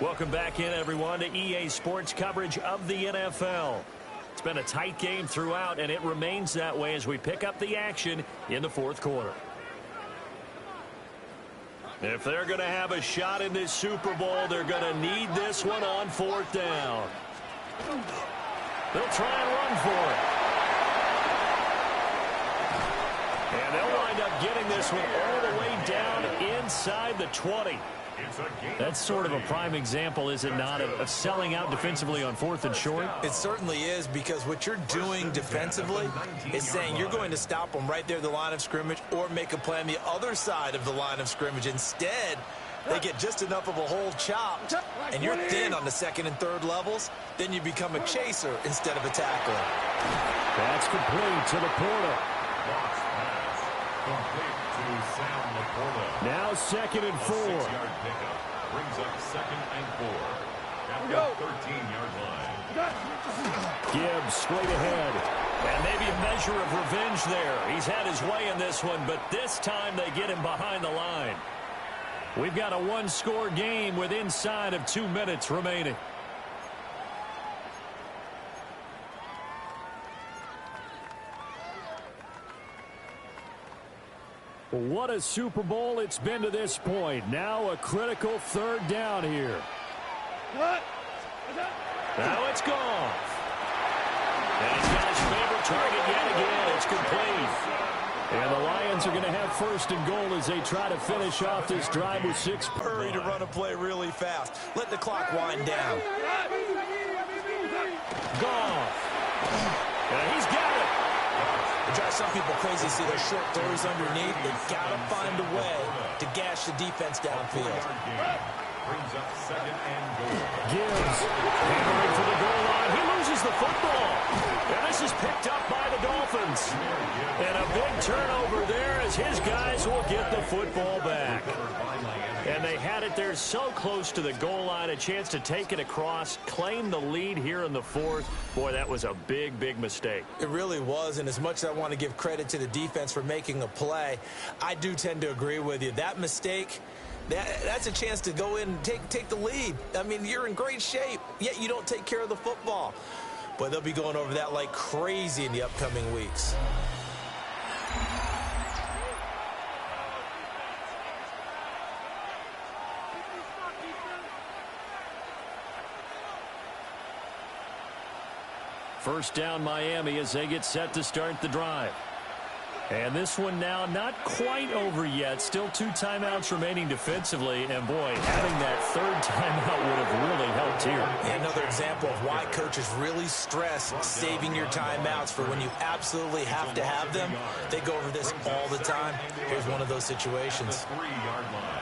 Welcome back in, everyone, to EA Sports coverage of the NFL. It's been a tight game throughout, and it remains that way as we pick up the action in the fourth quarter. If they're going to have a shot in this Super Bowl, they're going to need this one on fourth down. They'll try and run for it. And they'll wind up getting this one all the way down inside the 20. That's sort of a prime example, is it not, of selling out defensively on fourth and short? It certainly is, because what you're doing defensively is saying you're going to stop them right there at the line of scrimmage or make a play on the other side of the line of scrimmage. Instead, they get just enough of a hole chopped, and you're thin on the second and third levels. Then you become a chaser instead of a tackler. That's complete to the Porter. Now 2nd and 4. Brings up 2nd and 4 at the 13-yard line. Gibbs straight ahead. And maybe a measure of revenge there. He's had his way in this one, but this time they get him behind the line. We've got a one-score game with inside of 2 minutes remaining. What a Super Bowl it's been to this point. Now a critical third down here. Now it's gone. And he's got his favorite target yet again. It's complete. And the Lions are going to have 1st and goal as they try to finish off this drive with 6. Hurry to run a play really fast. Let the clock wind down. Gone. And he's got it. It drives some people crazy to see their short throws underneath. They've got to find a way to gash the defense downfield. Brings up 2nd and goal. Gibbs hammering for the goal line. He loses the football. And this is picked up by the Dolphins. And a big turnover there as his guys will get the football back. And they had it there so close to the goal line, a chance to take it across, claim the lead here in the fourth. Boy, that was a big, big mistake. It really was, and as much as I want to give credit to the defense for making a play, I do tend to agree with you. That mistake, that's a chance to go in and take the lead. I mean, you're in great shape, yet you don't take care of the football. But they'll be going over that like crazy in the upcoming weeks. First down Miami as they get set to start the drive. And this one now not quite over yet. Still 2 timeouts remaining defensively. And, boy, having that 3rd timeout would have really helped here. Yeah, another example of why coaches really stress saving your timeouts for when you absolutely have to have them. They go over this all the time. Here's one of those situations. 3-yard line.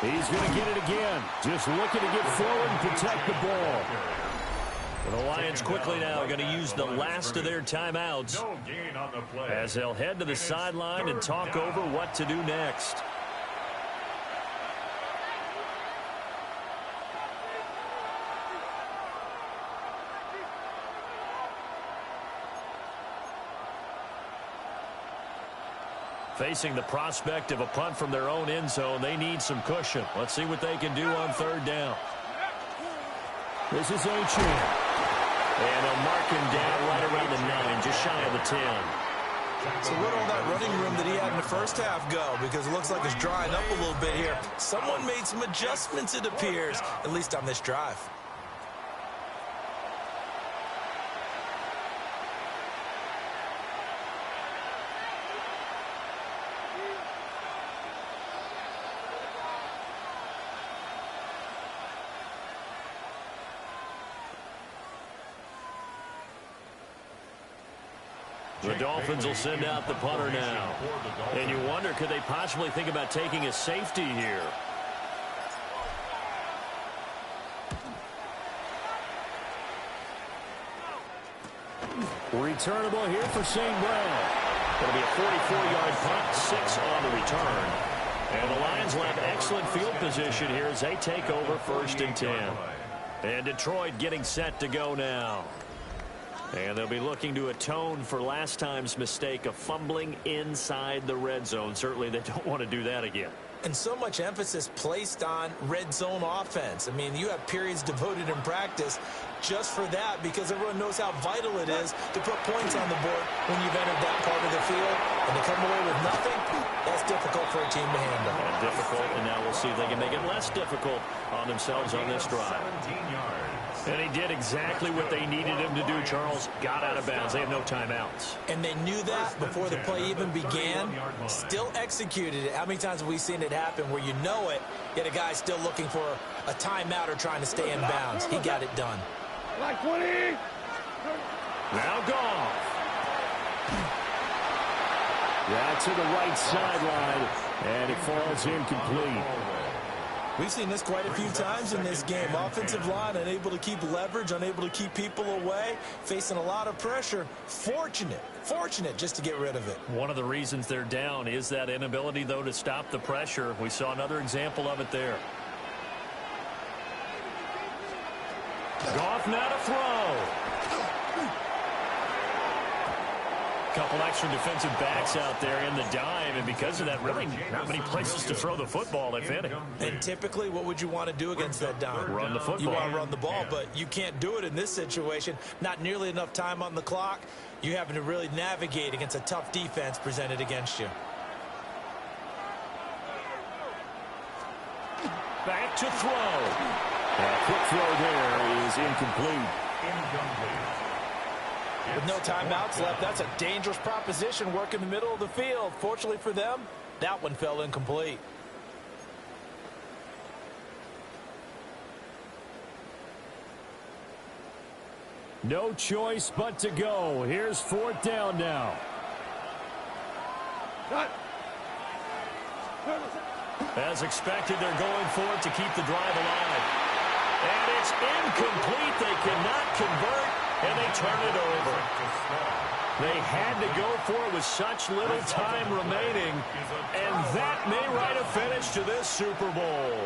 He's going to get it again. Just looking to get forward and protect the ball. And the Lions quickly now going to use the last of their timeouts as they'll head to the sideline and talk over what to do next. Facing the prospect of a punt from their own end zone, they need some cushion. Let's see what they can do on 3rd down. This is Achane. And they'll mark him down right around the 9, just shy of the 10. So where'd all that running room that he had in the first half go? Because it looks like it's drying up a little bit here. Someone made some adjustments, it appears, at least on this drive. The Dolphins will send out the punter now. And you wonder, could they possibly think about taking a safety here? Returnable here for St. Brown. It'll be a 44-yard punt, 6 on the return. And the Lions will have excellent field position here as they take over 1st and 10. And Detroit getting set to go now. And they'll be looking to atone for last time's mistake of fumbling inside the red zone. Certainly they don't want to do that again. And so much emphasis placed on red zone offense. I mean, you have periods devoted in practice just for that because everyone knows how vital it is to put points on the board when you've entered that part of the field. And to come away with nothing, that's difficult for a team to handle. And difficult, and now we'll see if they can make it less difficult on themselves on this drive. 17 yards. And he did exactly what they needed him to do, Charles. Got out of bounds. They have no timeouts. And they knew that before the play even began. Still executed it. How many times have we seen it happen where you know it, yet a guy's still looking for a timeout or trying to stay in bounds? He got it done. Like 20. Now Goff. That's to the right sideline, and it falls incomplete. We've seen this quite a few times in this game. Offensive line unable to keep leverage, unable to keep people away, facing a lot of pressure. Fortunate just to get rid of it. One of the reasons they're down is that inability, though, to stop the pressure. We saw another example of it there. Goff now to throw. Couple extra defensive backs out there in the dime, and because of that, really not many places to throw the football, if any. And typically, what would you want to do against that dime? Run the football. You want to run the ball, but you can't do it in this situation. Not nearly enough time on the clock. You having to really navigate against a tough defense presented against you. Back to throw. A quick throw there is incomplete. With no timeouts left, that's a dangerous proposition. Work in the middle of the field. Fortunately for them, that one fell incomplete. No choice but to go. Here's fourth down now. As expected, they're going for it to keep the drive alive. And it's incomplete. They cannot convert, and they turn it over. They had to go for it with such little time remaining, and that may write a finish to this Super Bowl.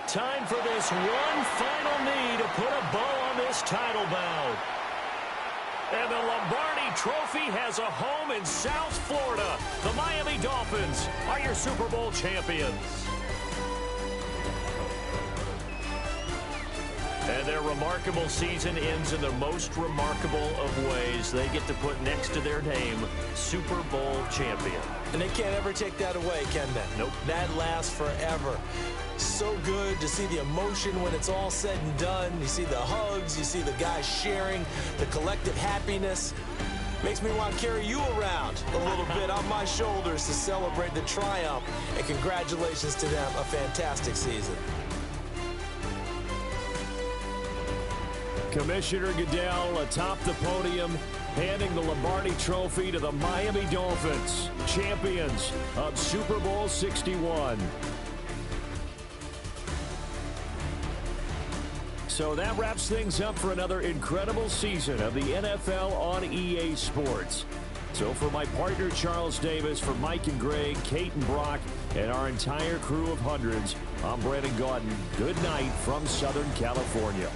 Time for this one final knee to put a bow on this title bout. And the Lombardi Trophy has a home in South Florida. The Miami Dolphins are your Super Bowl champions. And their remarkable season ends in the most remarkable of ways. They get to put next to their name, Super Bowl champion. And they can't ever take that away, can they? Nope. That lasts forever. So good to see the emotion when it's all said and done. You see the hugs, you see the guys sharing, the collective happiness. Makes me want to carry you around a little bit on my shoulders to celebrate the triumph. And congratulations to them, a fantastic season. Commissioner Goodell atop the podium, handing the Lombardi Trophy to the Miami Dolphins, champions of Super Bowl 61. So that wraps things up for another incredible season of the NFL on EA Sports. So for my partner Charles Davis, for Mike and Greg, Kate and Brock, and our entire crew of hundreds, I'm Brandon Gaudin. Good night from Southern California.